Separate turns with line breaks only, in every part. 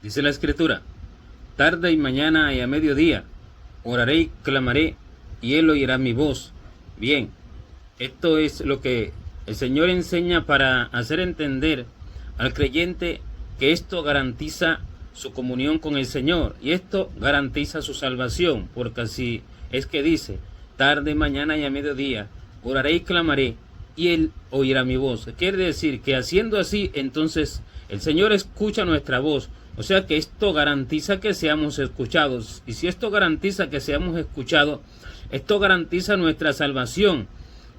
Dice la Escritura: tarde y mañana y a mediodía, oraré y clamaré, y Él oirá mi voz. Bien, esto es lo que el Señor enseña para hacer entender al creyente que esto garantiza su comunión con el Señor, y esto garantiza su salvación, porque así es que dice: tarde, mañana y a mediodía, oraré y clamaré, y Él oirá mi voz. Quiere decir que haciendo así, entonces el Señor escucha nuestra voz. O sea que esto garantiza que seamos escuchados. Y si esto garantiza que seamos escuchados, esto garantiza nuestra salvación.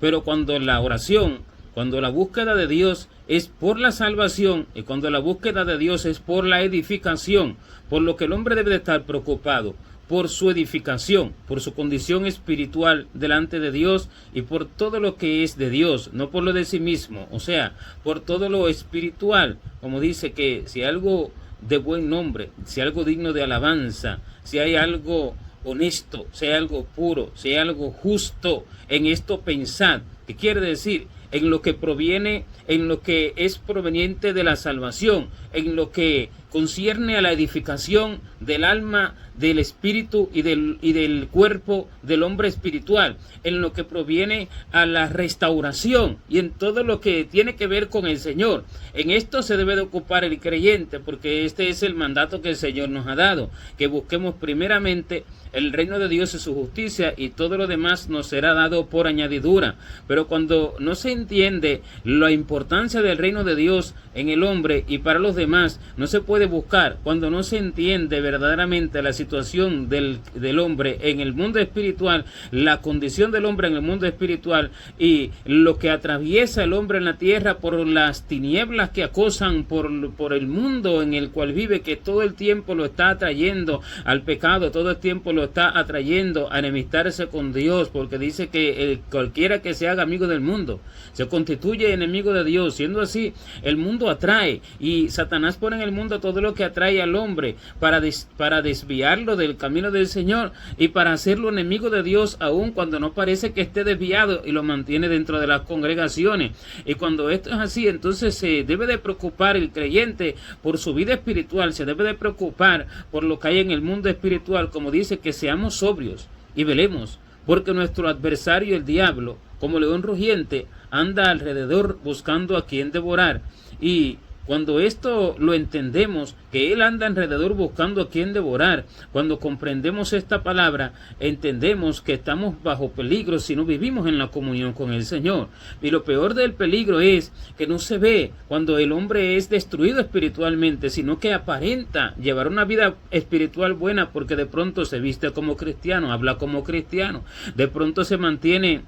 Pero cuando la oración, cuando la búsqueda de Dios es por la salvación, y cuando la búsqueda de Dios es por la edificación, por lo que el hombre debe de estar preocupado, por su edificación, por su condición espiritual delante de Dios y por todo lo que es de Dios, no por lo de sí mismo, o sea, por todo lo espiritual, como dice que si hay algo de buen nombre, si hay algo digno de alabanza, si hay algo honesto, si hay algo puro, si hay algo justo, en esto pensad. ¿Qué quiere decir? En lo que proviene, en lo que es proveniente de la salvación, en lo que concierne a la edificación del alma, del espíritu y del cuerpo del hombre espiritual, en lo que proviene a la restauración y en todo lo que tiene que ver con el Señor. En esto se debe de ocupar el creyente, porque este es el mandato que el Señor nos ha dado, que busquemos primeramente el reino de Dios y su justicia, y todo lo demás nos será dado por añadidura. Pero cuando no se entiende la importancia del reino de Dios en el hombre y para los demás, no se puede buscar. Cuando no se entiende verdaderamente la situación del hombre en el mundo espiritual, la condición del hombre en el mundo espiritual y lo que atraviesa el hombre en la tierra por las tinieblas que acosan por el mundo en el cual vive, que todo el tiempo lo está atrayendo al pecado, todo el tiempo lo está atrayendo a enemistarse con Dios, porque dice que cualquiera que se haga amigo del mundo se constituye enemigo de Dios. Siendo así, el mundo atrae, y Satanás pone en el mundo todo lo que atrae al hombre para desviarlo del camino del Señor y para hacerlo enemigo de Dios, aun cuando no parece que esté desviado, y lo mantiene dentro de las congregaciones. Y cuando esto es así, entonces se debe de preocupar el creyente por su vida espiritual, se debe de preocupar por lo que hay en el mundo espiritual, como dice, que seamos sobrios y velemos, porque nuestro adversario el diablo, como león rugiente, anda alrededor buscando a quien devorar. Y cuando esto lo entendemos, que Él anda alrededor buscando a quien devorar, cuando comprendemos esta palabra, entendemos que estamos bajo peligro si no vivimos en la comunión con el Señor. Y lo peor del peligro es que no se ve cuando el hombre es destruido espiritualmente, sino que aparenta llevar una vida espiritual buena, porque de pronto se viste como cristiano, habla como cristiano, de pronto se mantiene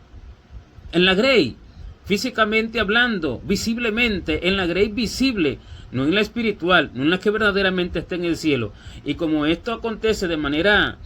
en la grey, físicamente hablando, visiblemente, en la grey visible, no en la espiritual, no en la que verdaderamente está en el cielo. Y como esto acontece de manera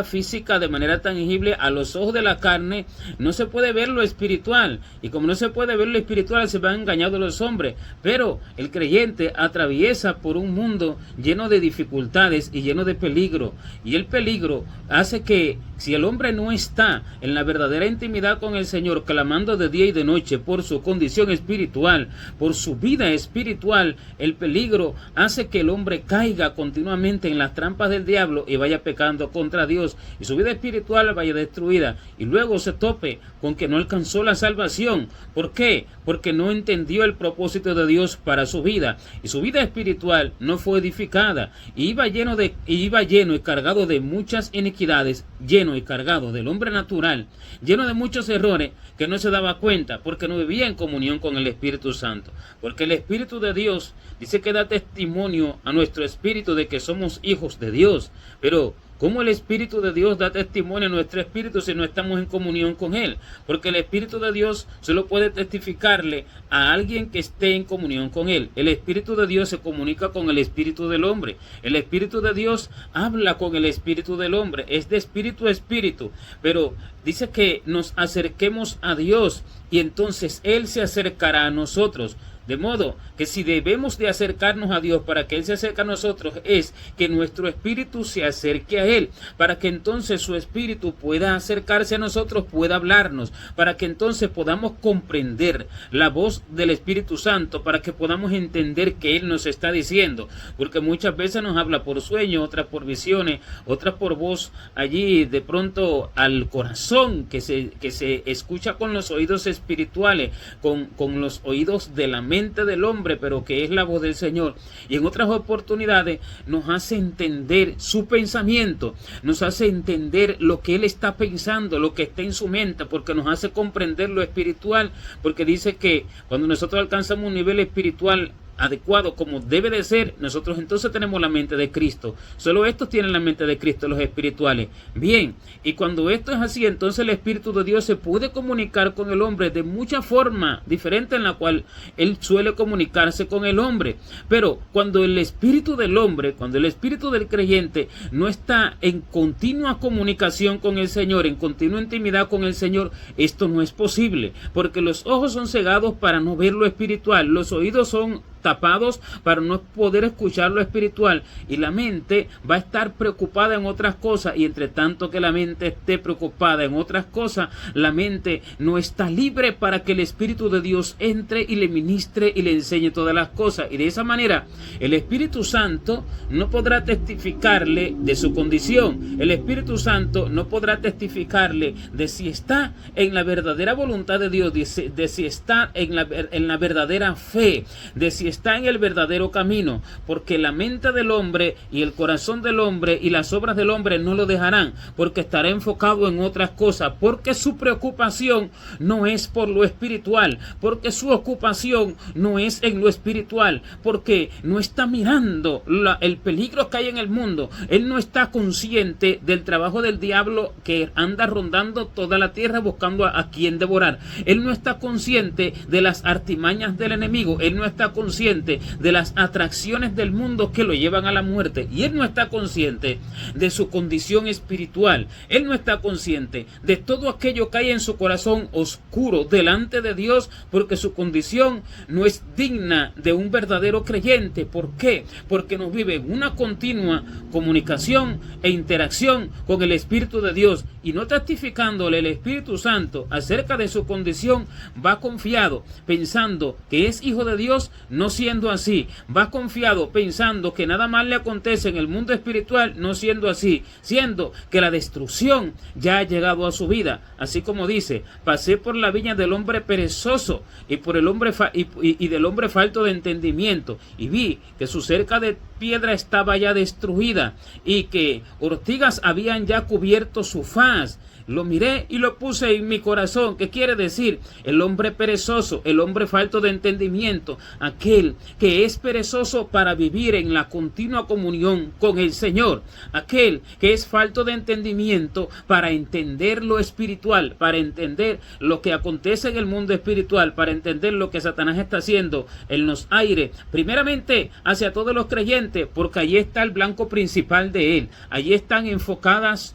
física, de manera tangible, a los ojos de la carne, no se puede ver lo espiritual. Y como no se puede ver lo espiritual, se van engañando los hombres. Pero el creyente atraviesa por un mundo lleno de dificultades y lleno de peligro. Y el peligro hace que, si el hombre no está en la verdadera intimidad con el Señor, clamando de día y de noche por su condición espiritual, por su vida espiritual, el peligro hace que el hombre caiga continuamente en las trampas del diablo y vaya pecando contra Dios, y su vida espiritual vaya destruida, y luego se tope con que no alcanzó la salvación. ¿Por qué? Porque no entendió el propósito de Dios para su vida, y su vida espiritual no fue edificada, y iba lleno y cargado de muchas iniquidades, lleno y cargado del hombre natural, lleno de muchos errores que no se daba cuenta, porque no vivía en comunión con el Espíritu Santo. Porque el Espíritu de Dios dice que da testimonio a nuestro espíritu de que somos hijos de Dios. Pero ¿cómo el Espíritu de Dios da testimonio a nuestro espíritu si no estamos en comunión con Él? Porque el Espíritu de Dios solo puede testificarle a alguien que esté en comunión con Él. El Espíritu de Dios se comunica con el espíritu del hombre. El Espíritu de Dios habla con el espíritu del hombre. Es de espíritu a espíritu. Pero dice que nos acerquemos a Dios, y entonces Él se acercará a nosotros. De modo que si debemos de acercarnos a Dios para que Él se acerque a nosotros, es que nuestro espíritu se acerque a Él, para que entonces su espíritu pueda acercarse a nosotros, pueda hablarnos, para que entonces podamos comprender la voz del Espíritu Santo, para que podamos entender que Él nos está diciendo, porque muchas veces nos habla por sueño, otras por visiones, otras por voz allí de pronto al corazón, que se escucha con los oídos espirituales, con los oídos de la mente del hombre, pero que es la voz del Señor. Y en otras oportunidades nos hace entender su pensamiento, nos hace entender lo que Él está pensando, lo que está en su mente, porque nos hace comprender lo espiritual, porque dice que cuando nosotros alcanzamos un nivel espiritual adecuado como debe de ser, nosotros entonces tenemos la mente de Cristo. Solo estos tienen la mente de Cristo, los espirituales. Bien, y cuando esto es así, entonces el Espíritu de Dios se puede comunicar con el hombre de mucha forma diferente en la cual Él suele comunicarse con el hombre. Pero cuando el espíritu del hombre, cuando el espíritu del creyente no está en continua comunicación con el Señor, en continua intimidad con el Señor, esto no es posible, porque los ojos son cegados para no ver lo espiritual, los oídos son tapados para no poder escuchar lo espiritual, y la mente va a estar preocupada en otras cosas, y entre tanto que la mente esté preocupada en otras cosas, la mente no está libre para que el Espíritu de Dios entre y le ministre y le enseñe todas las cosas. Y de esa manera el Espíritu Santo no podrá testificarle de su condición, el Espíritu Santo no podrá testificarle de si está en la verdadera voluntad de Dios, de si está en la verdadera fe, de si está en el verdadero camino, porque la mente del hombre y el corazón del hombre y las obras del hombre no lo dejarán, porque estará enfocado en otras cosas, porque su preocupación no es por lo espiritual, porque su ocupación no es en lo espiritual, porque no está mirando el peligro que hay en el mundo. Él no está consciente del trabajo del diablo que anda rondando toda la tierra buscando a quien devorar. Él no está consciente de las artimañas del enemigo. Él no está consciente de las atracciones del mundo que lo llevan a la muerte, y él no está consciente de su condición espiritual. Él no está consciente de todo aquello que hay en su corazón oscuro delante de Dios, porque su condición no es digna de un verdadero creyente. ¿Por qué? Porque no vive en una continua comunicación e interacción con el Espíritu de Dios, y no testificándole el Espíritu Santo acerca de su condición, va confiado pensando que es hijo de Dios, no siendo así. Va confiado pensando que nada más le acontece en el mundo espiritual, no siendo así, siendo que la destrucción ya ha llegado a su vida. Así como dice: pasé por la viña del hombre perezoso y por el hombre y del hombre falto de entendimiento, y vi que su cerca de piedra estaba ya destruida, y que ortigas habían ya cubierto su faz. Lo miré y lo puse en mi corazón. ¿Qué quiere decir? El hombre perezoso, el hombre falto de entendimiento, aquel que es perezoso para vivir en la continua comunión con el Señor, aquel que es falto de entendimiento para entender lo espiritual, para entender lo que acontece en el mundo espiritual, para entender lo que Satanás está haciendo en los aires, primeramente hacia todos los creyentes, porque allí está el blanco principal de él, allí están enfocados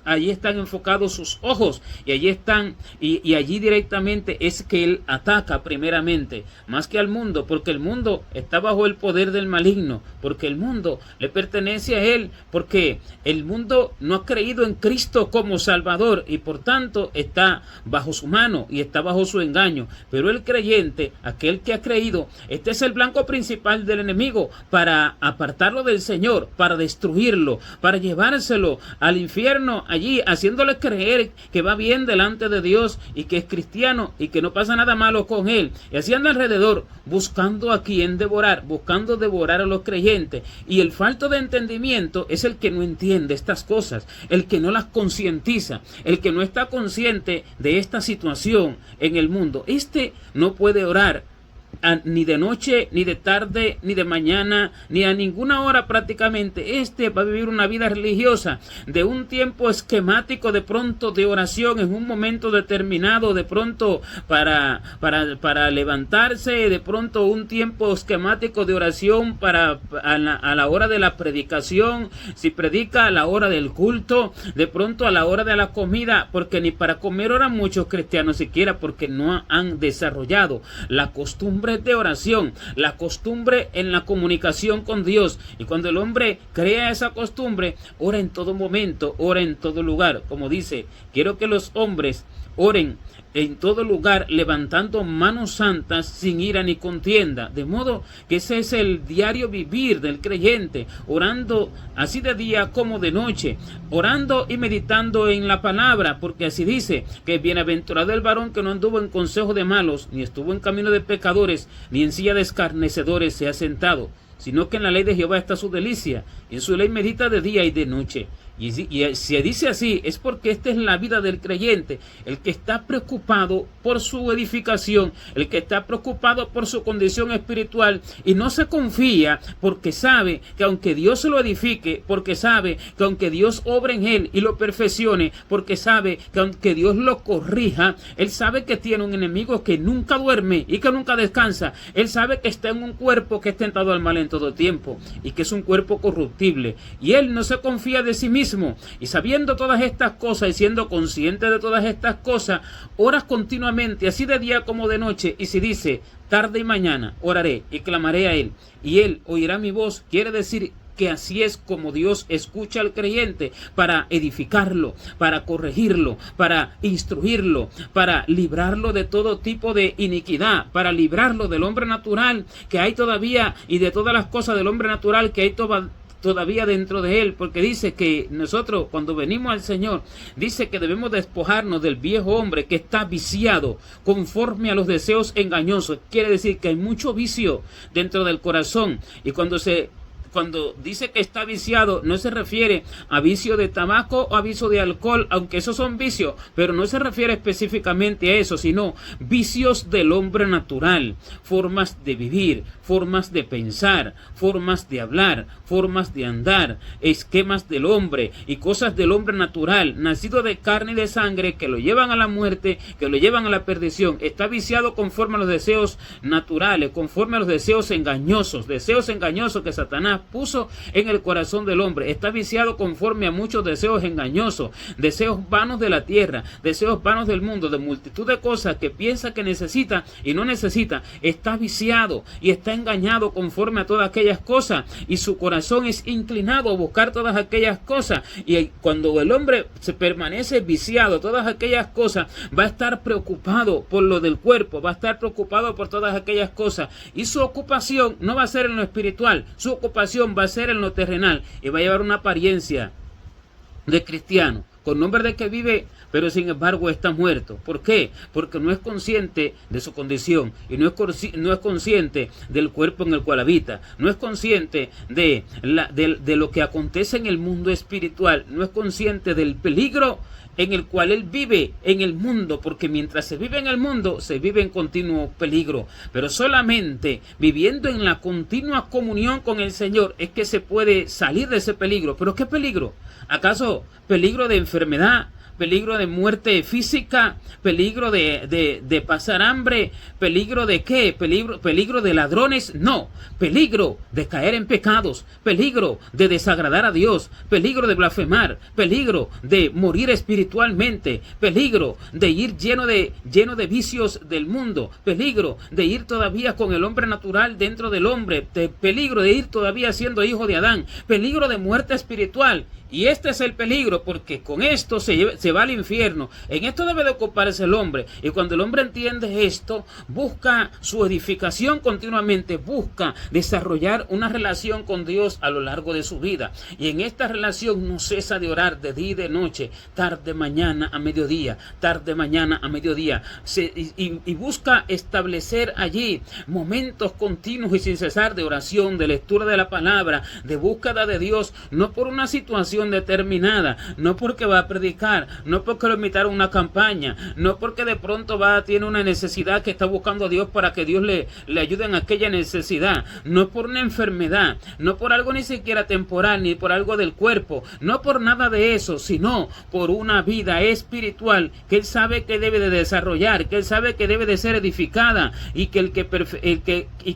sus ojos, y allí están, y allí directamente es que él ataca primeramente, más que al mundo, porque el mundo está bajo el poder del maligno, porque el mundo le pertenece a él, porque el mundo no ha creído en Cristo como Salvador, y por tanto está bajo su mano y está bajo su engaño. Pero el creyente, aquel que ha creído, este es el blanco principal del enemigo, para apartarlo del Señor, para destruirlo, para llevárselo al infierno, allí haciéndole creer que va bien delante de Dios y que es cristiano y que no pasa nada malo con él, y así anda alrededor buscando a quien devorar, buscando devorar a los creyentes. Y el falto de entendimiento es el que no entiende estas cosas, el que no las concientiza, el que no está consciente de esta situación en el mundo. Este no puede orar ni de noche, ni de tarde, ni de mañana, ni a ninguna hora prácticamente. Este va a vivir una vida religiosa de un tiempo esquemático, de pronto de oración en un momento determinado, de pronto para levantarse, de pronto un tiempo esquemático de oración a la hora de la predicación, si predica a la hora del culto, de pronto a la hora de la comida, porque ni para comer oran muchos cristianos siquiera, porque no han desarrollado la costumbre costumbre de oración, la costumbre en la comunicación con Dios. Y cuando el hombre crea esa costumbre, ora en todo momento, ora en todo lugar. Como dice, quiero que los hombres oren en todo lugar, levantando manos santas sin ira ni contienda. De modo que ese es el diario vivir del creyente, orando así de día como de noche, orando y meditando en la palabra, porque así dice, que bienaventurado el varón que no anduvo en consejo de malos, ni estuvo en camino de pecadores, ni en silla de escarnecedores se ha sentado, sino que en la ley de Jehová está su delicia, y en su ley medita de día y de noche. Y si dice así, es porque esta es la vida del creyente, el que está preocupado por su edificación, el que está preocupado por su condición espiritual, y no se confía porque sabe que aunque Dios lo edifique, porque sabe que aunque Dios obre en él y lo perfeccione, porque sabe que aunque Dios lo corrija, él sabe que tiene un enemigo que nunca duerme y que nunca descansa. Él sabe que está en un cuerpo que es tentado al mal en todo tiempo y que es un cuerpo corruptible, y él no se confía de sí mismo. Y sabiendo todas estas cosas y siendo consciente de todas estas cosas, oras continuamente, así de día como de noche. Y si dice, tarde y mañana oraré y clamaré a él, y él oirá mi voz, quiere decir que así es como Dios escucha al creyente para edificarlo, para corregirlo, para instruirlo, para librarlo de todo tipo de iniquidad, para librarlo del hombre natural que hay todavía y de todas las cosas del hombre natural que hay todavía dentro de él, porque dice que nosotros cuando venimos al Señor, dice que debemos despojarnos del viejo hombre que está viciado conforme a los deseos engañosos. Quiere decir que hay mucho vicio dentro del corazón, y cuando dice que está viciado, no se refiere a vicio de tabaco o a vicio de alcohol, aunque esos son vicios, pero no se refiere específicamente a eso, sino vicios del hombre natural, formas de vivir, formas de pensar, formas de hablar, formas de andar, esquemas del hombre y cosas del hombre natural, nacido de carne y de sangre, que lo llevan a la muerte, que lo llevan a la perdición. Está viciado conforme a los deseos naturales, conforme a los deseos engañosos que Satanás puso en el corazón del hombre. Está viciado conforme a muchos deseos engañosos, deseos vanos de la tierra, deseos vanos del mundo, de multitud de cosas que piensa que necesita y no necesita. Está viciado y está engañado conforme a todas aquellas cosas, y su corazón es inclinado a buscar todas aquellas cosas. Y cuando el hombre se permanece viciado todas aquellas cosas, va a estar preocupado por lo del cuerpo, va a estar preocupado por todas aquellas cosas, y su ocupación no va a ser en lo espiritual, su ocupación va a ser en lo terrenal, y va a llevar una apariencia de cristiano, con nombre de que vive, pero sin embargo está muerto. ¿Por qué? Porque no es consciente de su condición, y no es consciente del cuerpo en el cual habita, no es consciente de lo que acontece en el mundo espiritual, no es consciente del peligro en el cual él vive en el mundo, porque mientras se vive en el mundo, se vive en continuo peligro. Pero solamente viviendo en la continua comunión con el Señor es que se puede salir de ese peligro. ¿Pero qué peligro? ¿Acaso peligro de enfermedad? ¿Peligro de muerte física? ¿Peligro de pasar hambre? ¿Peligro de qué? ¿Peligro de ladrones? No. Peligro de caer en pecados. Peligro de desagradar a Dios. Peligro de blasfemar. Peligro de morir espiritualmente. Peligro de ir lleno de vicios del mundo. Peligro de ir todavía con el hombre natural dentro del hombre. Peligro de ir todavía siendo hijo de Adán. Peligro de muerte espiritual. Y este es el peligro, porque con esto se va al infierno. En esto debe de ocuparse el hombre. Y cuando el hombre entiende esto, busca su edificación continuamente, busca desarrollar una relación con Dios a lo largo de su vida. Y en esta relación no cesa de orar de día y de noche, tarde, mañana, a mediodía, tarde, mañana, a mediodía. Y busca establecer allí momentos continuos y sin cesar de oración, de lectura de la palabra, de búsqueda de Dios, no por una situación determinada, no porque va a predicar, no porque lo invitaron a una campaña, no porque de pronto tiene una necesidad que está buscando a Dios para que Dios le ayude en aquella necesidad, no por una enfermedad, no por algo ni siquiera temporal, ni por algo del cuerpo, no por nada de eso, sino por una vida espiritual que él sabe que debe de desarrollar, que él sabe que debe de ser edificada, y que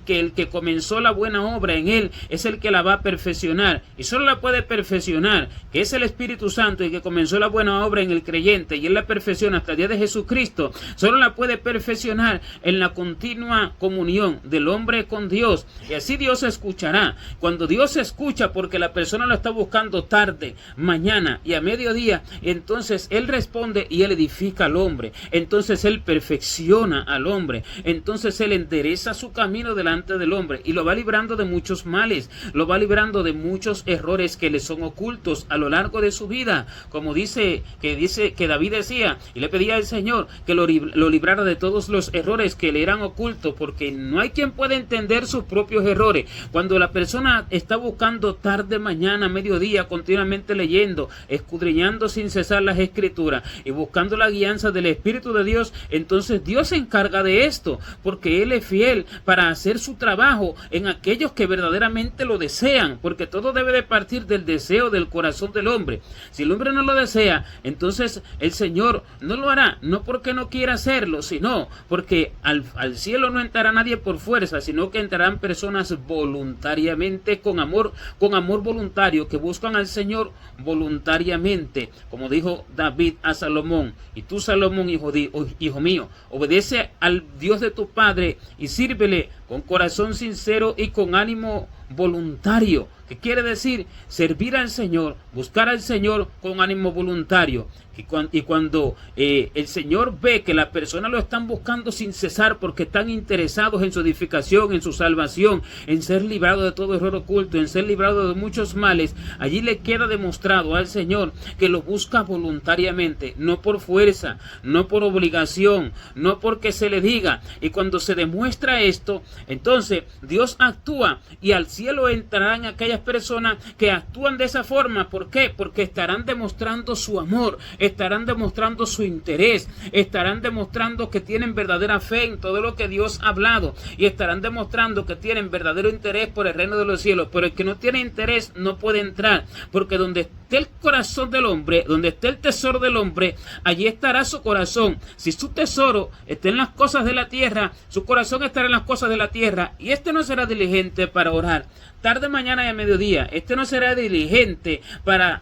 el que comenzó la buena obra en él es el que la va a perfeccionar, y solo la puede perfeccionar que es el Espíritu Santo y que comenzó la buena obra en el creyente y en la perfección hasta el día de Jesucristo, solo la puede perfeccionar en la continua comunión del hombre con Dios. Y así Dios escuchará. Cuando Dios escucha porque la persona lo está buscando tarde, mañana y a mediodía, entonces Él responde y Él edifica al hombre. Entonces Él perfecciona al hombre. Entonces Él endereza su camino delante del hombre y lo va librando de muchos males, lo va librando de muchos errores que le son ocultos a lo largo de su vida, como dice que David decía y le pedía al Señor que lo librara de todos los errores que le eran ocultos, porque no hay quien pueda entender sus propios errores. Cuando la persona está buscando tarde, mañana, mediodía, continuamente leyendo, escudriñando sin cesar las escrituras y buscando la guianza del Espíritu de Dios, entonces Dios se encarga de esto, porque Él es fiel para hacer su trabajo en aquellos que verdaderamente lo desean, porque todo debe de partir del deseo del corazón del hombre. Si el hombre no lo desea, entonces el Señor no lo hará, no porque no quiera hacerlo, sino porque al cielo no entrará nadie por fuerza, sino que entrarán personas voluntariamente, con amor voluntario, que buscan al Señor voluntariamente, como dijo David a Salomón: y tú, Salomón, hijo mío, obedece al Dios de tu padre y sírvele con corazón sincero y con ánimo voluntario. ¿Qué quiere decir? Servir al Señor, buscar al Señor con ánimo voluntario. Y cuando el Señor ve que las personas lo están buscando sin cesar porque están interesados en su edificación, en su salvación, en ser librado de todo error oculto, en ser librado de muchos males, allí le queda demostrado al Señor que lo busca voluntariamente, no por fuerza, no por obligación, no porque se le diga. Y cuando se demuestra esto, entonces Dios actúa y al cielo entrarán aquellas personas que actúan de esa forma. ¿Por qué? Porque estarán demostrando su amor, estarán demostrando su interés, estarán demostrando que tienen verdadera fe en todo lo que Dios ha hablado y estarán demostrando que tienen verdadero interés por el reino de los cielos. Pero el que no tiene interés no puede entrar, porque donde esté el corazón del hombre, donde esté el tesoro del hombre, allí estará su corazón. Si su tesoro está en las cosas de la tierra, su corazón estará en las cosas de la tierra, y este no será diligente para orar tarde, mañana y a mediodía. Este no será diligente para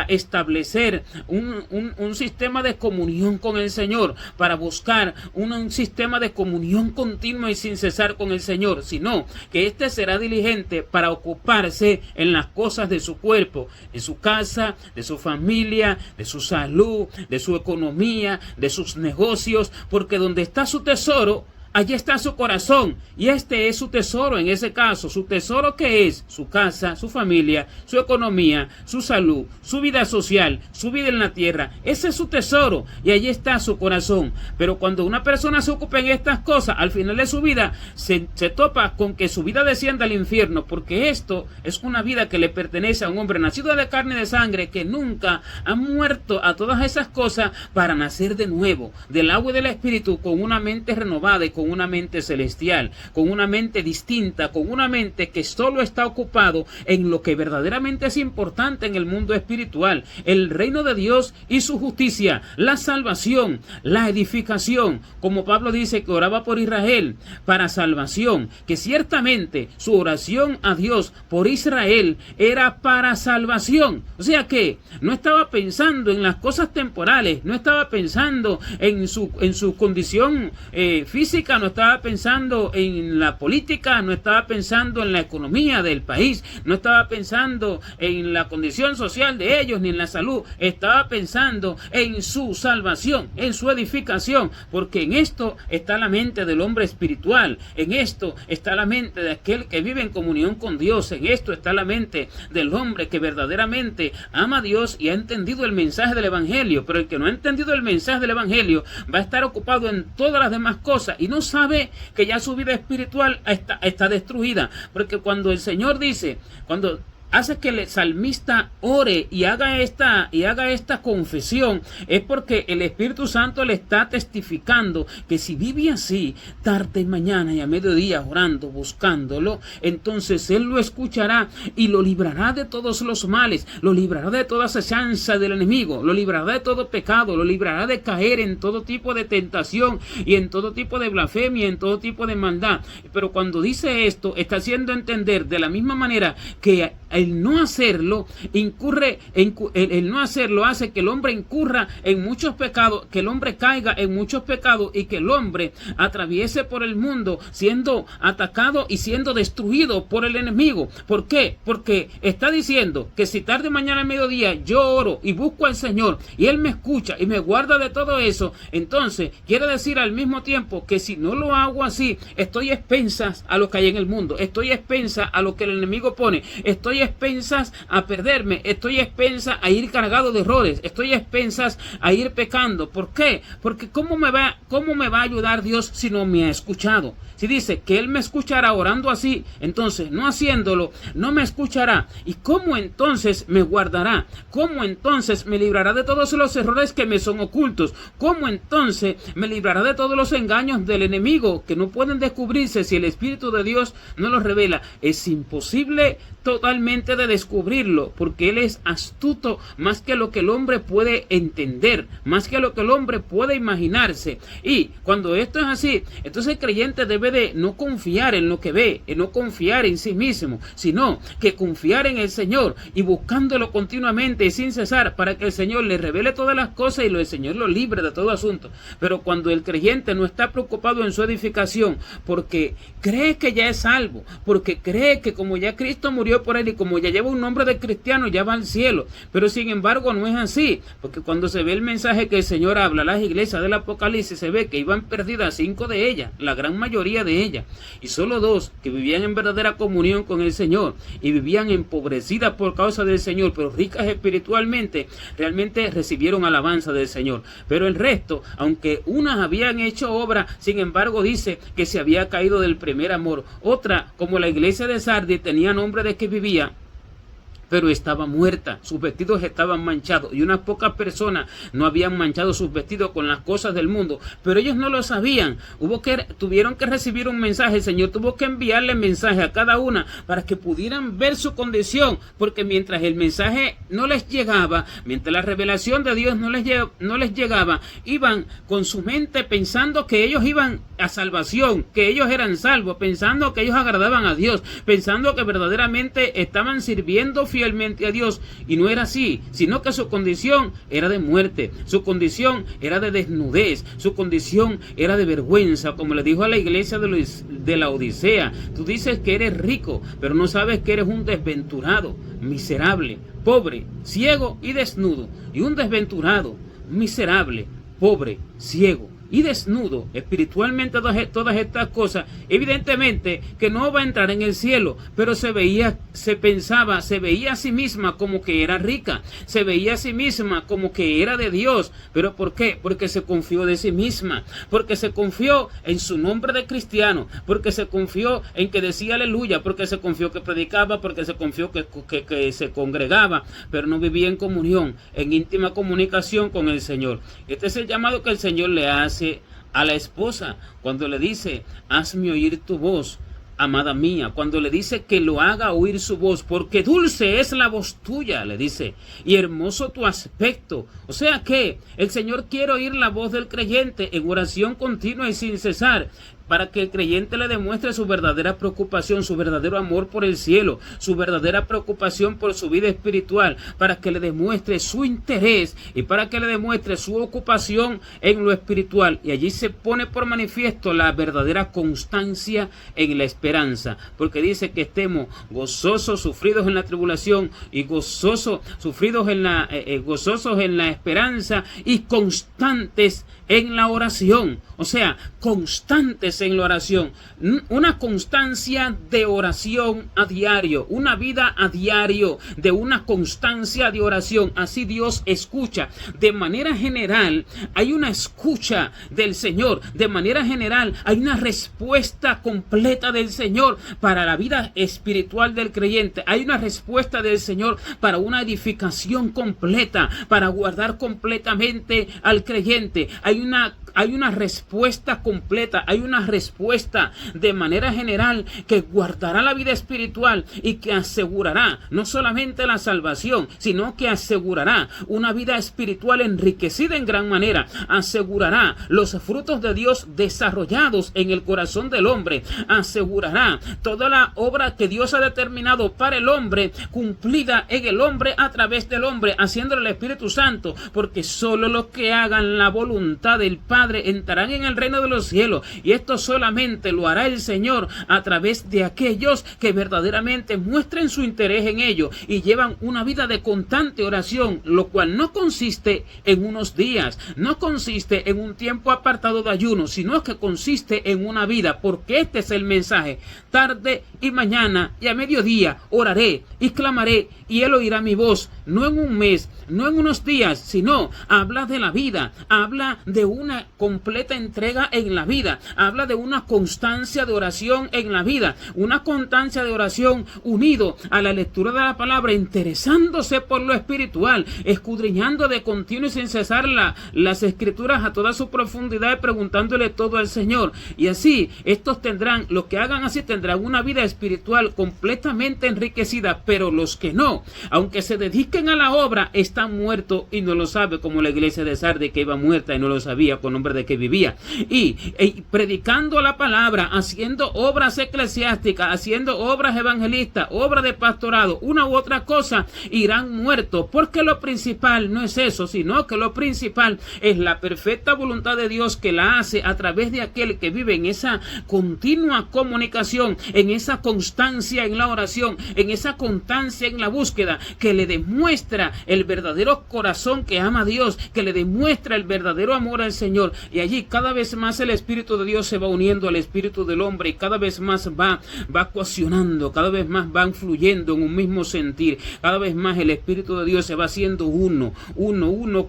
establecer un sistema de comunión con el Señor, para buscar un sistema de comunión continua y sin cesar con el Señor, sino que este será diligente para ocuparse en las cosas de su cuerpo, de su casa, de su familia, de su salud, de su economía, de sus negocios, porque donde está su tesoro, allí está su corazón, y este es su tesoro. En ese caso, su tesoro, que es su casa, su familia, su economía, su salud, su vida social, su vida en la tierra. Ese es su tesoro y allí está su corazón. Pero cuando una persona se ocupa en estas cosas, al final de su vida se topa con que su vida descienda al infierno, porque esto es una vida que le pertenece a un hombre nacido de carne y de sangre, que nunca ha muerto a todas esas cosas para nacer de nuevo del agua y del Espíritu, con una mente renovada y con una mente celestial, con una mente distinta, con una mente que solo está ocupado en lo que verdaderamente es importante en el mundo espiritual: el reino de Dios y su justicia, la salvación, la edificación. Como Pablo dice que oraba por Israel para salvación, que ciertamente su oración a Dios por Israel era para salvación. O sea que no estaba pensando en las cosas temporales, no estaba pensando en su condición física, no estaba pensando en la política, no estaba pensando en la economía del país, no estaba pensando en la condición social de ellos ni en la salud. Estaba pensando en su salvación, en su edificación, porque en esto está la mente del hombre espiritual, en esto está la mente de aquel que vive en comunión con Dios, en esto está la mente del hombre que verdaderamente ama a Dios y ha entendido el mensaje del Evangelio. Pero el que no ha entendido el mensaje del Evangelio va a estar ocupado en todas las demás cosas y no sabe que ya su vida espiritual está destruida. Porque cuando el Señor dice, cuando hace que el salmista ore y haga esta confesión, es porque el Espíritu Santo le está testificando que si vive así, tarde y mañana y a mediodía orando, buscándolo, entonces Él lo escuchará y lo librará de todos los males, lo librará de toda acechanza del enemigo, lo librará de todo pecado, lo librará de caer en todo tipo de tentación y en todo tipo de blasfemia, en todo tipo de maldad. Pero cuando dice esto, está haciendo entender de la misma manera que el no hacerlo el no hacerlo hace que el hombre incurra en muchos pecados, que el hombre caiga en muchos pecados y que el hombre atraviese por el mundo siendo atacado y siendo destruido por el enemigo. ¿Por qué? Porque está diciendo que si tarde mañana al mediodía yo oro y busco al Señor y Él me escucha y me guarda de todo eso, entonces quiere decir al mismo tiempo que si no lo hago así, estoy a expensas a lo que hay en el mundo, estoy a expensas a lo que el enemigo pone, estoy a expensas a perderme, estoy a expensas a ir cargado de errores, estoy a expensas a ir pecando. ¿Por qué? Porque ¿cómo me va a ayudar Dios si no me ha escuchado? Si dice que Él me escuchará orando así, entonces no haciéndolo, no me escuchará. ¿Y cómo entonces me guardará? ¿Cómo entonces me librará de todos los errores que me son ocultos? ¿Cómo entonces me librará de todos los engaños del enemigo que no pueden descubrirse si el Espíritu de Dios no los revela? Es imposible totalmente de descubrirlo, porque Él es astuto más que lo que el hombre puede entender, más que lo que el hombre puede imaginarse. Y cuando esto es así, entonces el creyente debe de no confiar en lo que ve, en no confiar en sí mismo, sino que confiar en el Señor y buscándolo continuamente y sin cesar para que el Señor le revele todas las cosas y el Señor lo libre de todo asunto. Pero cuando el creyente no está preocupado en su edificación porque cree que ya es salvo, porque cree que como ya Cristo murió por él y como ya lleva un nombre de cristiano ya va al cielo, pero sin embargo no es así, porque cuando se ve el mensaje que el Señor habla a las iglesias del Apocalipsis, se ve que iban perdidas 5 de ellas, la gran mayoría de ellas, y solo 2 que vivían en verdadera comunión con el Señor y vivían empobrecidas por causa del Señor, pero ricas espiritualmente, realmente recibieron alabanza del Señor. Pero el resto, aunque unas habían hecho obra, sin embargo dice que se había caído del primer amor. Otra, como la iglesia de Sardis, tenía nombre de que vivía, pero estaba muerta, sus vestidos estaban manchados, y unas pocas personas no habían manchado sus vestidos con las cosas del mundo, pero ellos no lo sabían. Tuvieron que recibir un mensaje, el Señor tuvo que enviarle mensaje a cada una para que pudieran ver su condición, porque mientras el mensaje no les llegaba, mientras la revelación de Dios no les llegaba, iban con su mente pensando que ellos iban a salvación, que ellos eran salvos, pensando que ellos agradaban a Dios, pensando que verdaderamente estaban sirviendo fielmente a Dios, y no era así, sino que su condición era de muerte, su condición era de desnudez, su condición era de vergüenza, como le dijo a la iglesia de la Odisea. Tú dices que eres rico, pero no sabes que eres un desventurado, miserable, pobre, ciego y desnudo. Y un desventurado, miserable, pobre, ciego y desnudo, espiritualmente todas estas cosas, evidentemente que no va a entrar en el cielo, pero se veía a sí misma como que era rica, se veía a sí misma como que era de Dios. ¿Pero por qué? Porque se confió de sí misma, porque se confió en su nombre de cristiano, porque se confió en que decía aleluya, porque se confió que predicaba, porque se confió que se congregaba, pero no vivía en comunión, en íntima comunicación con el Señor. Este es el llamado que el Señor le hace a la esposa cuando le dice: hazme oír tu voz, amada mía, cuando le dice que lo haga oír su voz, porque dulce es la voz tuya, le dice, y hermoso tu aspecto. O sea que el Señor quiere oír la voz del creyente en oración continua y sin cesar, para que el creyente le demuestre su verdadera preocupación, su verdadero amor por el cielo, su verdadera preocupación por su vida espiritual, para que le demuestre su interés y para que le demuestre su ocupación en lo espiritual. Y allí se pone por manifiesto la verdadera constancia en la esperanza, porque dice que estemos gozosos, sufridos en la tribulación, y gozosos en la esperanza, y constantes en la oración. O sea, constantes en la oración, una constancia de oración a diario, una vida a diario de una constancia de oración. Así Dios escucha. De manera general hay una escucha del Señor, de manera general hay una respuesta completa del Señor para la vida espiritual del creyente. Hay una respuesta del Señor para una edificación completa, para guardar completamente al creyente. Hay hay una respuesta completa, hay una respuesta de manera general que guardará la vida espiritual y que asegurará no solamente la salvación, sino que asegurará una vida espiritual enriquecida en gran manera, asegurará los frutos de Dios desarrollados en el corazón del hombre, asegurará toda la obra que Dios ha determinado para el hombre, cumplida en el hombre a través del hombre, haciéndole el Espíritu Santo, porque solo los que hagan la voluntad del Padre entrarán en el reino de los cielos, y esto solamente lo hará el Señor a través de aquellos que verdaderamente muestren su interés en ello y llevan una vida de constante oración, lo cual no consiste en unos días, no consiste en un tiempo apartado de ayuno, sino que consiste en una vida, porque este es el mensaje: tarde y mañana y a mediodía oraré y clamaré y Él oirá mi voz. No en un mes, no en unos días, sino habla de la vida, habla de una completa entrega en la vida, habla de una constancia de oración en la vida, una constancia de oración unido a la lectura de la palabra, interesándose por lo espiritual, escudriñando de continuo y sin cesar las escrituras a toda su profundidad y preguntándole todo al Señor. Y así, estos tendrán, los que hagan así tendrán una vida espiritual completamente enriquecida, pero los que no, aunque se dediquen a la obra, están muertos y no lo sabe, como la iglesia de Sardes, que iba muerta y no lo sabía con nombre de que vivía, y predicando la palabra, haciendo obras eclesiásticas, haciendo obras evangelistas, obras de pastorado, una u otra cosa, irán muertos, porque lo principal no es eso, sino que lo principal es la perfecta voluntad de Dios, que la hace a través de aquel que vive en esa continua comunicación, en esa constancia en la oración, en esa constancia en la búsqueda, que le demuestra el verdadero corazón que ama a Dios, que le demuestra el verdadero amor al Señor. Y allí cada vez más el Espíritu de Dios se va uniendo al Espíritu del hombre, y cada vez más va cohesionando, cada vez más van fluyendo en un mismo sentir, cada vez más el Espíritu de Dios se va haciendo uno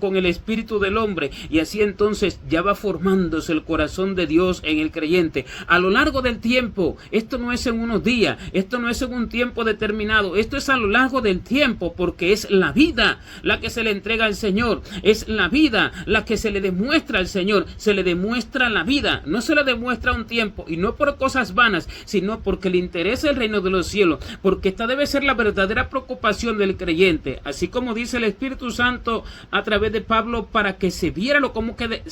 con el Espíritu del hombre, y así entonces ya va formándose el corazón de Dios en el creyente a lo largo del tiempo. Esto no es en unos días, esto no es en un tiempo determinado, esto es a lo largo del tiempo, porque es la vida la que se le entrega al Señor, es la vida la que se le demuestra al Señor, se le demuestra la vida, no se le demuestra un tiempo, y no por cosas vanas, sino porque le interesa el reino de los cielos, porque esta debe ser la verdadera preocupación del creyente, así como dice el Espíritu Santo a través de Pablo, para que se viera lo como que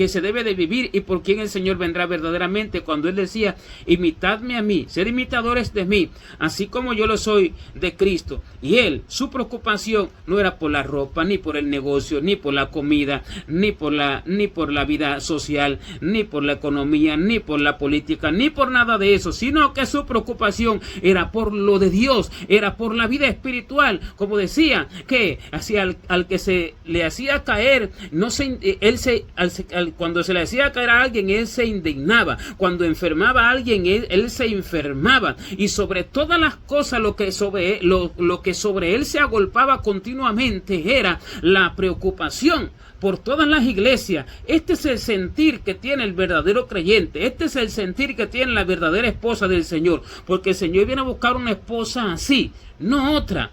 se debe de vivir y por quién el Señor vendrá verdaderamente, cuando Él decía: imitadme a mí, ser imitadores de mí, así como yo lo soy de Cristo. Y Él, su preocupación no era por la ropa, ni por el negocio, ni por la comida, ni por la vida social, ni por la economía, ni por la política, ni por nada de eso, sino que su preocupación era por lo de Dios, era por la vida espiritual. Como decía, que hacia al que se le hacía caer, cuando se le hacía caer a alguien, él se indignaba, cuando enfermaba a alguien, él se enfermaba, y sobre todas las cosas lo que sobre él se agolpaba continuamente era la preocupación por todas las iglesias. Este es el sentir que tiene el verdadero creyente, este es el sentir que tiene la verdadera esposa del Señor, porque el Señor viene a buscar una esposa así, no otra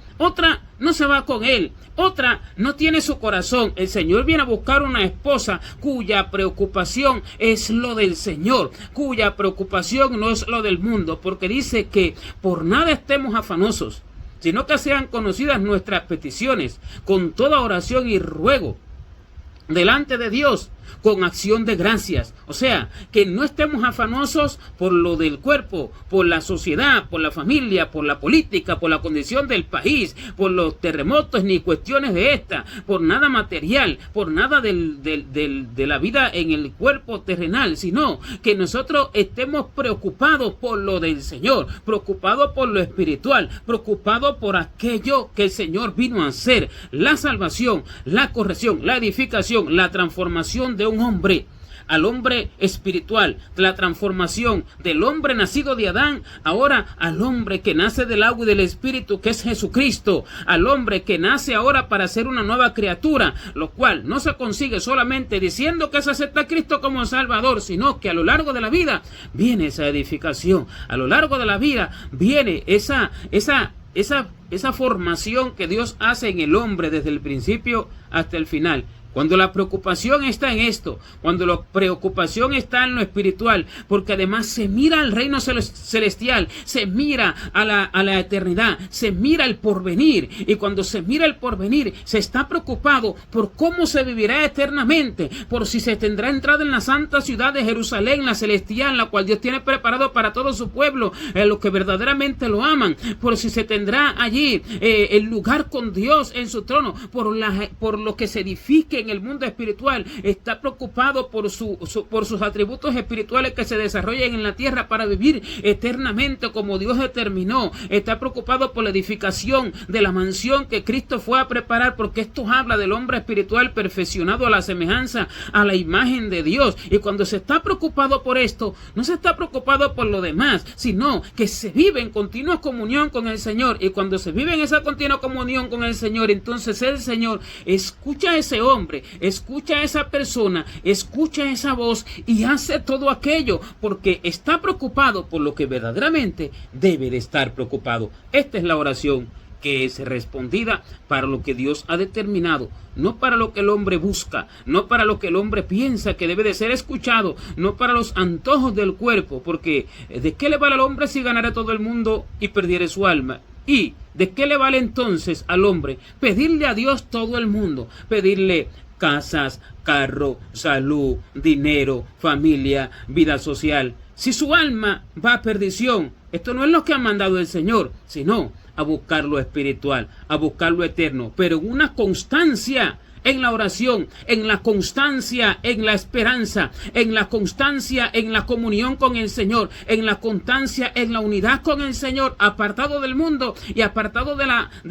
no se va con él, otra no tiene su corazón. El Señor viene a buscar una esposa cuya preocupación es lo del Señor, cuya preocupación no es lo del mundo, porque dice que por nada estemos afanosos, sino que sean conocidas nuestras peticiones con toda oración y ruego delante de Dios con acción de gracias. O sea, que no estemos afanosos por lo del cuerpo, por la sociedad, por la familia, por la política, por la condición del país, por los terremotos ni cuestiones de esta, por nada material, por nada de la vida en el cuerpo terrenal, sino que nosotros estemos preocupados por lo del Señor, preocupados por lo espiritual, preocupados por aquello que el Señor vino a hacer: la salvación, la corrección, la edificación, la transformación de un hombre al hombre espiritual, la transformación del hombre nacido de Adán, ahora al hombre que nace del agua y del Espíritu, que es Jesucristo, al hombre que nace ahora para ser una nueva criatura, lo cual no se consigue solamente diciendo que se acepta a Cristo como Salvador, sino que a lo largo de la vida viene esa edificación, a lo largo de la vida viene esa formación que Dios hace en el hombre desde el principio hasta el final. Cuando la preocupación está en esto, cuando la preocupación está en lo espiritual, porque además se mira al reino celestial, se mira a la eternidad, se mira el porvenir, y cuando se mira el porvenir, se está preocupado por cómo se vivirá eternamente, por si se tendrá entrada en la santa ciudad de Jerusalén, la celestial, la cual Dios tiene preparado para todo su pueblo, los que verdaderamente lo aman, por si se tendrá allí el lugar con Dios en su trono, por lo que se edifique en el mundo espiritual. Está preocupado por sus atributos espirituales que se desarrollen en la tierra para vivir eternamente como Dios determinó. Está preocupado por la edificación de la mansión que Cristo fue a preparar, porque esto habla del hombre espiritual perfeccionado a la semejanza, a la imagen de Dios. Y cuando se está preocupado por esto, no se está preocupado por lo demás, sino que se vive en continua comunión con el Señor. Y cuando se vive en esa continua comunión con el Señor, entonces el Señor escucha a ese hombre, escucha a esa persona, escucha esa voz y hace todo aquello, porque está preocupado por lo que verdaderamente debe de estar preocupado. Esta es la oración que es respondida para lo que Dios ha determinado, no para lo que el hombre busca, no para lo que el hombre piensa que debe de ser escuchado, no para los antojos del cuerpo, porque ¿de qué le vale al hombre si ganara todo el mundo y perdiere su alma? ¿Y de qué le vale entonces al hombre pedirle a Dios todo el mundo? Pedirle casas, carro, salud, dinero, familia, vida social. Si su alma va a perdición, esto no es lo que ha mandado el Señor, sino a buscar lo espiritual, a buscar lo eterno, pero una constancia en la oración, en la constancia, en la esperanza, en la constancia, en la comunión con el Señor, en la constancia, en la unidad con el Señor, apartado del mundo y apartado de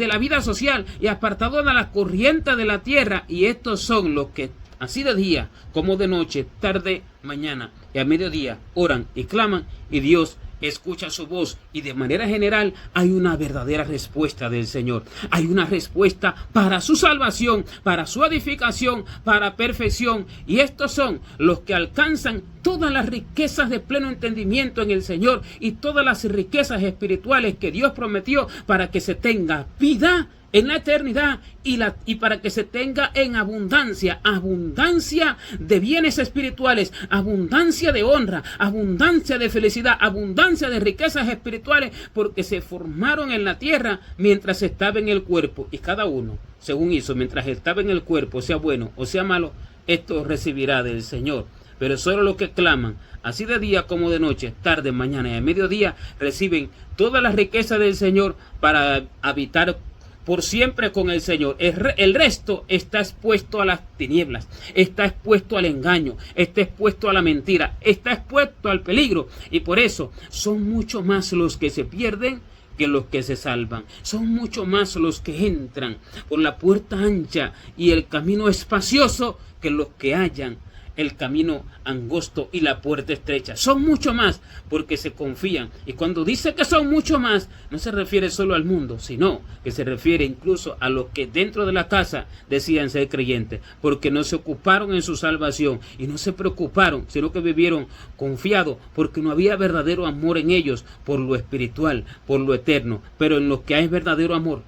la vida social y apartado de la corriente de la tierra. Y estos son los que así de día como de noche, tarde, mañana y a mediodía oran y claman, y Dios escucha su voz, y de manera general hay una verdadera respuesta del Señor. Hay una respuesta para su salvación, para su edificación, para perfección, y estos son los que alcanzan todas las riquezas de pleno entendimiento en el Señor y todas las riquezas espirituales que Dios prometió para que se tenga vida en la eternidad y para que se tenga en abundancia, abundancia de bienes espirituales, abundancia de honra, abundancia de felicidad, abundancia de riquezas espirituales, porque se formaron en la tierra mientras estaba en el cuerpo, y cada uno, según hizo mientras estaba en el cuerpo, sea bueno o sea malo, esto recibirá del Señor. Pero solo los que claman, así de día como de noche, tarde, mañana y a mediodía, reciben todas las riquezas del Señor para habitar por siempre con el Señor. El resto está expuesto a las tinieblas, está expuesto al engaño, está expuesto a la mentira, está expuesto al peligro. Y por eso son mucho más los que se pierden que los que se salvan. Son mucho más los que entran por la puerta ancha y el camino espacioso que los que hallan el camino angosto y la puerta estrecha. Son mucho más porque se confían. Y cuando dice que son mucho más, no se refiere solo al mundo, sino que se refiere incluso a los que dentro de la casa decían ser creyentes, porque no se ocuparon en su salvación y no se preocuparon, sino que vivieron confiados, porque no había verdadero amor en ellos por lo espiritual, por lo eterno. Pero en los que hay verdadero amor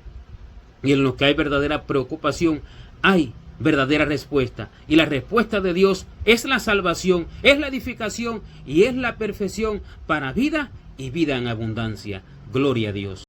y en los que hay verdadera preocupación, hay verdadera respuesta, y la respuesta de Dios es la salvación, es la edificación y es la perfección para vida y vida en abundancia. Gloria a Dios.